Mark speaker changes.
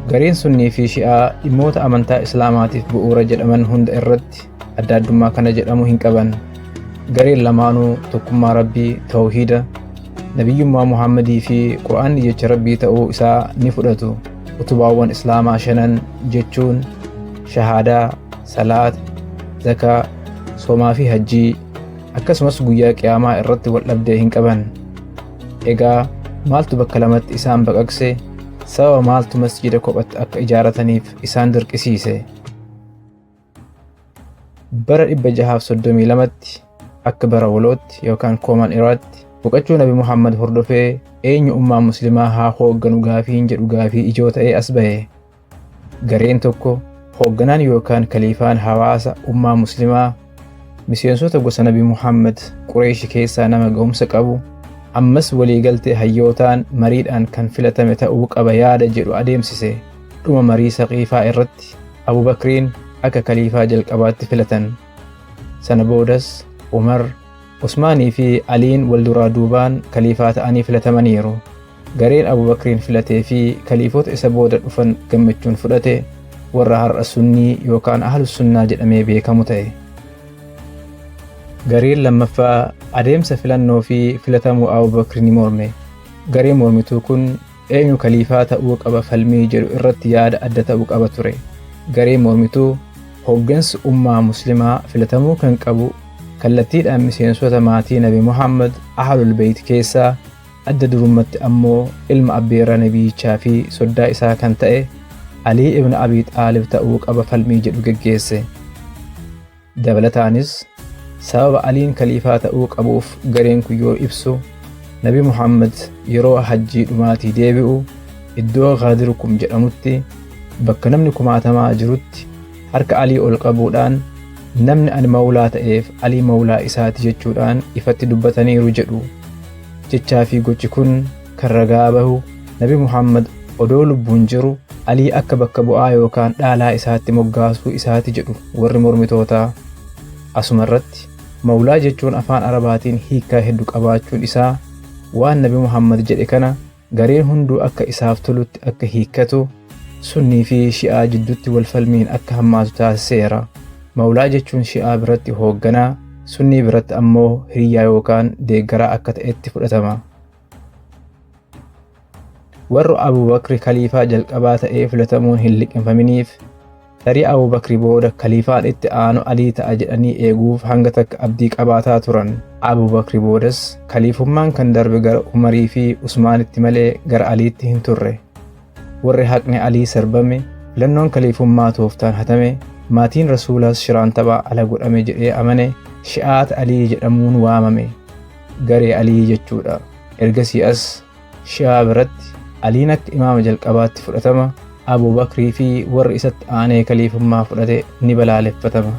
Speaker 1: Gareen Sunnii fi Shi'aa dhimmoota amantaa Islaamaatiif bu'uura jedhaman hunda irratti adda addummaa kana jedhamu hin qaban. Gareen lamaanuu tokkummaa Rabbii, tawhiida, nabiyyummaa Muhammadii fi Qur'aanni jecha Rabbii ta'uu isaa ni fudhatu. Utubaawwan Islaamaa 5 jechuun shahaadaa, salaata, zakaa, soomaa fi hajjii akkasumas guyyaa qiyaamaa irratti wal dhabdee hin qaban. Egaa maaltu bakka lamatti isaan baqaqse? Sababa maaltu masjida kophatti akka ijaarataniif isaan dirqisiise? Bara 632tti akka bara walootti yookaan Common Eraatti boqachuu Nabi Muhammad hordofee eenyu ummaa muslimaa haa hoogganu gaafiin jedhu gaafii ijoo ta'ee as ba'e. Gareen tokko hoogganaan yookaan kaliifaan hawaasa ummaa muslimaa miseensota gosa Nabi Muhammad Qureeshi keessaa nama ga'umsa qabu ammas waliigaltee hayyootaan mariidhaan kan filatame ta'uu qaba yaada jedhu adeemsise. Dhuma marii Saqiifaa irratti Abubakriin akka kaliifaa jalqabaatti filatan. Sana boodas Umar, Usmaanii fi Aliin wal duraa duubaan kaliifaa ta'anii filatamaniiru. Gareen Abubakriin filatee fi kaliifota isa booda dhufan gammachuun fudhate warra har'a Sunnii yookaan Ahlus Sunnaa jedhamee beekamu ta'e. Gareen lammaffaa adeemsa filannoo fi filatamuu Abubakr ni morme. Gareen mormituu kun eenyu kaliifaa ta'uu qaba falmii jedhu irratti yaada adda ta'uu qaba ture. Gareen mormituu hooggansi ummaa muslimaa filatamuu kan qabu kallattiidhaan miseensota maatii Nabi Muhammad Ahlul Bayt keessaa adda durummatti ammoo ilma abbeera nabiyichaa fi soddaa isaa kan ta'e Alii ibn Abi Xaalib ta'uu qaba falmii jedhu geggeesse. Dabalataanis sababa Aliin kaliifaa ta'uu qabuuf gareen kun yoo ibsu Nabi Muhammad yeroo hajjii dhumaatii deebi'u iddoo Ghaadirukum jedhamutti bakka namni 1000 jirutti harka Alii ol qabuudhaan namni ani mawlaa ta'eef Alii mawlaa isaati jechuudhaan ifatti dubbataniiru jedhu. Jechaa fi gochi kun kan ragaa bahu Nabi Muhammad odoo lubbuun jiru Alii akka bakka bu'aa yookaan dhaalaa isaatti moggaasuu isaati jedhu warri mormitootaa. Asumarratti mawlaa jechuun afaan Arabaatiin hiikaa hedduu qabaachuun isaa waan Nabi Muhammad jedhe kana gareen hunduu akka isaaf tolutti akka hiikkatu Sunnii fi Shi'aa jidduutti wal falmiin akka hammaatu taasiseera. Mawlaa jechuun Shi'aa biratti hoogganaa, Sunnii biratti ammoo hiriyaa yookaan deeggaraa akka ta'etti fudhatama. Warri Abubakri kaliifaa jalqabaa ta'ee filatamuun hin liqinfaminiif tarii Abubakri booda kaliifaan itti aanu Alii ta'a jedhanii eeguuf hanga takka abdii qabaataa turan. Abubakri boodas kaliifummaan kan darbe gara Umarii fi Usmaanitti malee gara Aliitti hin turre. Warri haqni Alii sarbame, filannoon kaliifummaa tooftaan hatame, maatiin Rasuulaas shiraan taphaa ala godhame jedhee amane Shi'aat Alii jedhamuun waamame. Garee Alii jechuudha. Ergasii as Shi'aa biratti Aliin akka imaama jalqabaatti fudhatama. Abubakrii fi warri isatti aanee kaliifummaa fudhate ni balaaleffatama.